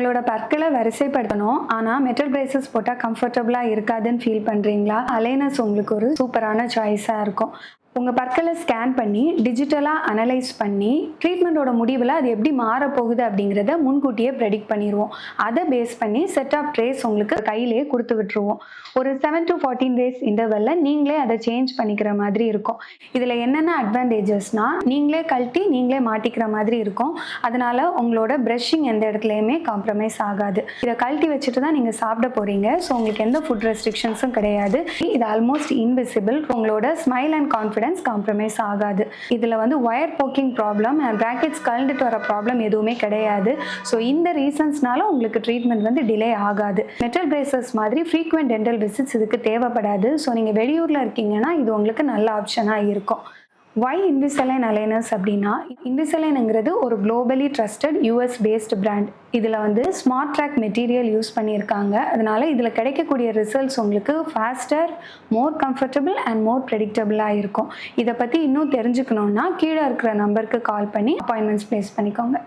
உங்களோட பற்களை வரிசைப்படுத்தணும், ஆனா மெட்டல் பிரேசஸ் போட்டா கம்ஃபர்டபுளா இருக்காதுன்னு ஃபீல் பண்றீங்களா? அலைனஸ் உங்களுக்கு ஒரு சூப்பரான சாய்ஸா இருக்கும். உங்க பற்களை ஸ்கேன் பண்ணி டிஜிட்டலா அனலைஸ் பண்ணி ட்ரீட்மெண்ட்டோட முடிவில் அது எப்படி மாறப்போகுது அப்படிங்கிறத முன்கூட்டியே ப்ரெடிக்ட் பண்ணிடுவோம். அதை பேஸ் பண்ணி செட் ஆஃப் ட்ரேஸ் உங்களுக்கு கையிலேயே கொடுத்து விட்டுருவோம். ஒரு 7 to 14 டேஸ் இன்டர்வல்ல நீங்களே அதை சேஞ்ச் பண்ணிக்கிற மாதிரி இருக்கும். இதில் என்னென்ன அட்வான்டேஜஸ்னா, நீங்களே கழட்டி நீங்களே மாட்டிக்கிற மாதிரி இருக்கும். அதனால உங்களோட ப்ரஷிங் எந்த இடத்துலையுமே காம்ப்ரமைஸ் ஆகாது. இதை கழட்டி வச்சுட்டு தான் நீங்கள் சாப்பிட போறீங்க. ஸோ உங்களுக்கு எந்த ஃபுட் ரெஸ்ட்ரிக்ஷன்ஸும் கிடையாது. இது ஆல்மோஸ்ட் இன்விசிபிள். உங்களோட ஸ்மைல் அண்ட் கான்ஃபிடன்ஸ் காம்ப்ரமைஸ் ஆகாது. இதுல வந்து wire poking problem and brackets கழண்டுட்டு வர ப்ராப்ளம் எதுவுமே கிடையாது. ஸோ இந்த ரீசன்ஸ்னால உங்களுக்கு ட்ரீட்மெண்ட் வந்து டிலே ஆகாது. மெட்டல் பிரேசஸ் மாதிரி ஃப்ரீக்வெண்ட் டென்டல் விசிட்ஸ் இதுக்கு தேவைப்படாது. ஸோ நீங்க வெளியூர்ல இருக்கீங்கன்னா இது உங்களுக்கு நல்ல ஆப்ஷனா இருக்கும். Why Invisalign Aligners அப்படின்னா, Invisalign ஒரு globally trusted US based brand. இதில் வந்து ஸ்மார்ட் ட்ராக் மெட்டீரியல் யூஸ் பண்ணியிருக்காங்க. அதனால இதில் கிடைக்கக்கூடிய ரிசல்ட்ஸ் உங்களுக்கு faster, more comfortable and more ப்ரெடிக்டபுளாக இருக்கும். இதை பற்றி இன்னும் தெரிஞ்சுக்கணுன்னா கீழே இருக்கிற நம்பருக்கு கால் பண்ணி அப்பாயின்மெண்ட்ஸ் ப்ளேஸ் பண்ணிக்கோங்க.